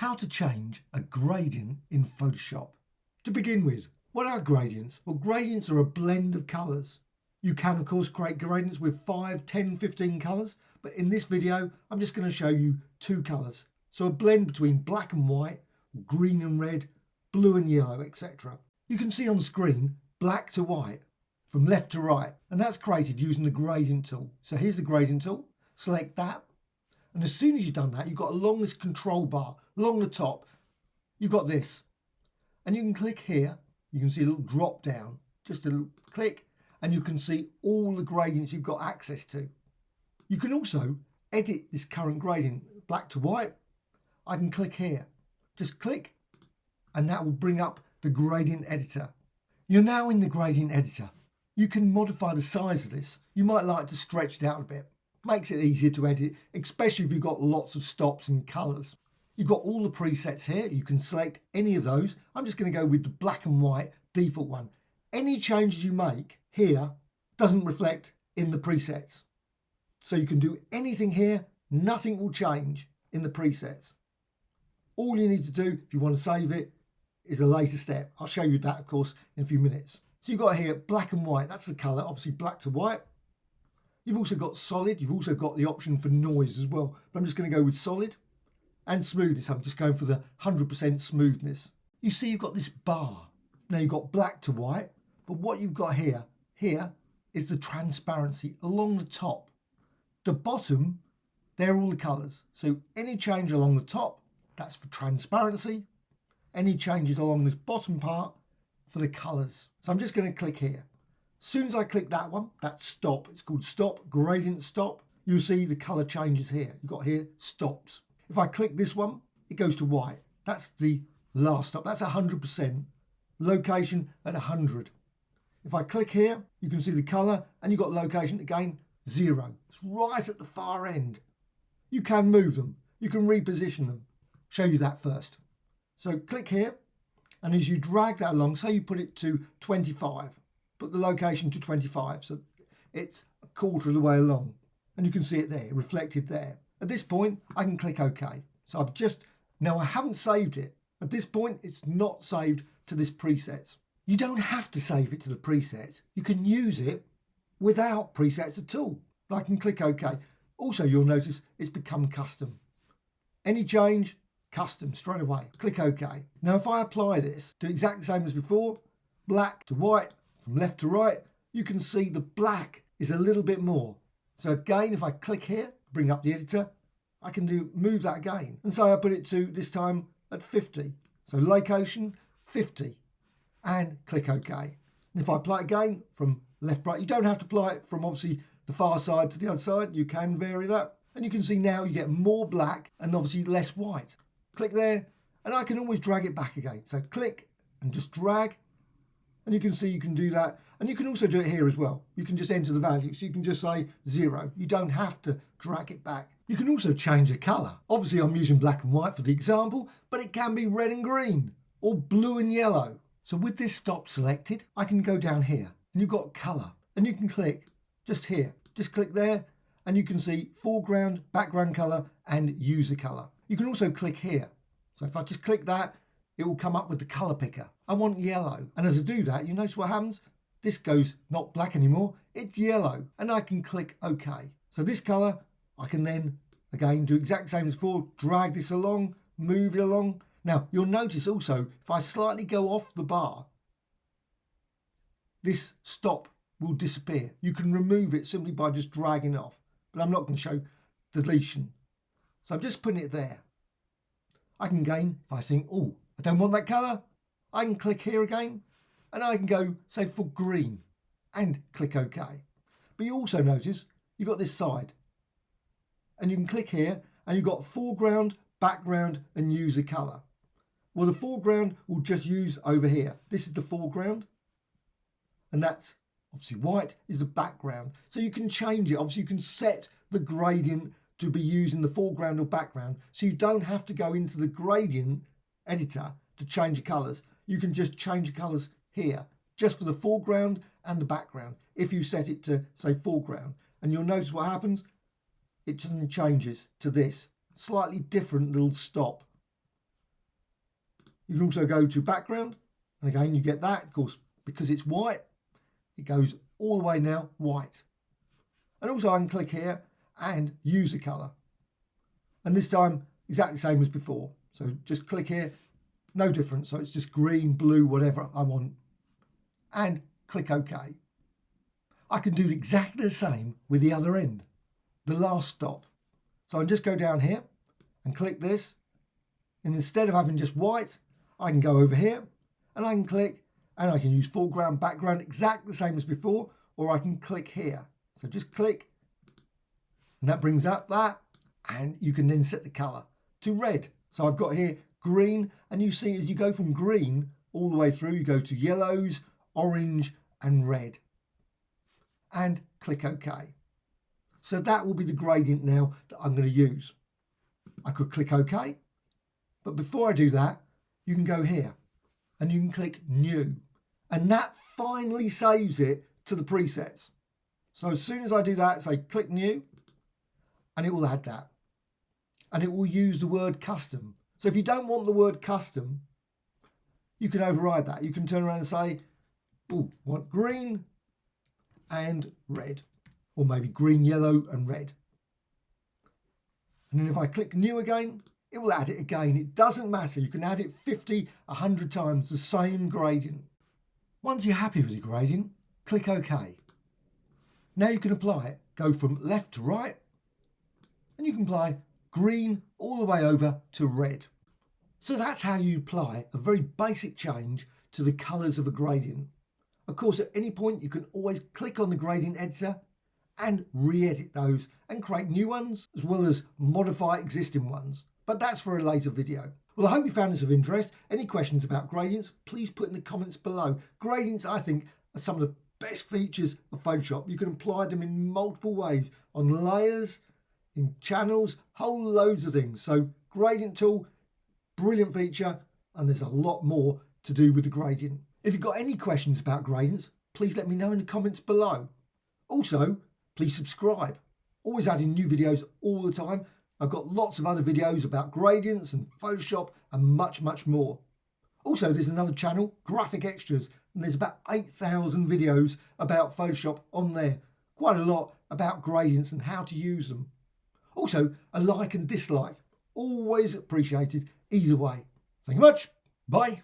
How to change a gradient in Photoshop. To begin with, what are gradients? Well, gradients are a blend of colours. You can of course create gradients with 5, 10, 15 colours, but in this video I'm just going to show you 2 colours. So a blend between black and white, green and red, blue and yellow, etc. You can see on screen black to white from left to right, and that's created using the gradient tool. So here's the gradient tool, select that. And as soon as you've done that, you've got along this control bar, along the top, you've got this. And you can click here, you can see a little drop down, just a little click, and you can see all the gradients you've got access to. You can also edit this current gradient, black to white. I can click here, just click, and that will bring up the gradient editor. You're now in the gradient editor. You can modify the size of this. You might like to stretch it out a bit. Makes it easier to edit, especially if you've got lots of stops and colours. You've got all the presets here. You can select any of those. I'm just going to go with the black and white default one. Any changes you make here doesn't reflect in the presets. So you can do anything here, nothing will change in the presets. All you need to do if you want to save it is a later step. I'll show you that of course in a few minutes. So you've got here black and white, that's the colour, obviously black to white. You've also got solid, you've also got the option for noise as well. But I'm just going to go with solid and smoothness. I'm just going for the 100% smoothness. You see you've got this bar. Now you've got black to white, but what you've got here is the transparency along the top. The bottom, they're all the colours. So any change along the top, that's for transparency. Any changes along this bottom part for the colours. So I'm just going to click here. As soon as I click that one, that's stop. It's called stop, gradient stop. You'll see the colour changes here. You've got here stops. If I click this one, it goes to white. That's the last stop. That's 100%. Location at 100. If I click here, you can see the colour and you've got location again, 0. It's right at the far end. You can move them. You can reposition them. Show you that first. So click here, and as you drag that along, say you put it to 25. Put the location to 25, so it's a quarter of the way along. And you can see it there, reflected there. At this point, I can click OK. So now I haven't saved it. At this point, it's not saved to this presets. You don't have to save it to the presets. You can use it without presets at all. I can click OK. Also, you'll notice it's become custom. Any change, custom straight away. Click OK. Now, if I apply this, do exactly the same as before, black to white, from left to right, you can see the black is a little bit more. So again, if I click here, bring up the editor, I can move that again. And so I put it to this time at 50. So location 50 and click OK. And if I apply it again from left, right, you don't have to apply it from obviously the far side to the other side. You can vary that. And you can see now you get more black and obviously less white. Click there and I can always drag it back again. So click and just drag. And you can see you can do that. And you can also do it here as well. You can just enter the value. So you can just say 0. You don't have to drag it back. You can also change the colour. Obviously I'm using black and white for the example, but it can be red and green or blue and yellow. So with this stop selected, I can go down here and you've got colour. And you can click just here. Just click there and you can see foreground, background colour and user colour. You can also click here. So if I just click that, it will come up with the colour picker. I want yellow. And as I do that, you notice what happens? This goes not black anymore, it's yellow. And I can click OK. So this colour, I can then, again, do exact same as before, drag this along, move it along. Now, you'll notice also, if I slightly go off the bar, this stop will disappear. You can remove it simply by just dragging it off. But I'm not going to show deletion. So I'm just putting it there. I can again, if I think, oh, I don't want that colour, I can click here again and I can go, say, for green and click OK. But you also notice you've got this side and you can click here and you've got foreground, background and user colour. Well, the foreground will just use over here. This is the foreground and that's obviously white is the background. So you can change it. Obviously you can set the gradient to be used in the foreground or background. So you don't have to go into the gradient editor to change the colours. You can just change the colours here, just for the foreground and the background. If you set it to, say, foreground, and you'll notice what happens, it just changes to this slightly different little stop. You can also go to background, and again you get that, of course, because it's white, it goes all the way now white. And also I can click here and use a colour. And this time exactly the same as before. So just click here, no difference. So it's just green, blue, whatever I want. And click OK. I can do exactly the same with the other end, the last stop. So I can just go down here and click this. And instead of having just white, I can go over here and I can click, and I can use foreground, background, exactly the same as before, or I can click here. So just click, and that brings up that, and you can then set the colour to red. So I've got here green, and you see as you go from green all the way through, you go to yellows, orange and red. And click OK. So that will be the gradient now that I'm going to use. I could click OK, but before I do that, you can go here and you can click New, and that finally saves it to the presets. So as soon as I do that, say click New, and it will add that. And it will use the word custom. So if you don't want the word custom, you can override that. You can turn around and say, oh, I want green and red, or maybe green, yellow and red. And then if I click New again, it will add it again. It doesn't matter. You can add it 50, 100 times, the same gradient. Once you're happy with your gradient, click OK. Now you can apply it. Go from left to right, and you can apply green all the way over to red. So that's how you apply a very basic change to the colours of a gradient. Of course, at any point you can always click on the gradient editor and re-edit those and create new ones, as well as modify existing ones. But that's for a later video. Well, I hope you found this of interest. Any questions about gradients, please put in the comments below. Gradients, I think, are some of the best features of Photoshop. You can apply them in multiple ways, on layers, in channels, whole loads of things. So gradient tool, brilliant feature, and there's a lot more to do with the gradient. If you've got any questions about gradients, please let me know in the comments below. Also, please subscribe. Always adding new videos all the time. I've got lots of other videos about gradients and Photoshop and much, much more. Also, there's another channel, Graphic Extras, and there's about 8,000 videos about Photoshop on there. Quite a lot about gradients and how to use them. Also, a like and dislike, always appreciated either way. Thank you much. Bye.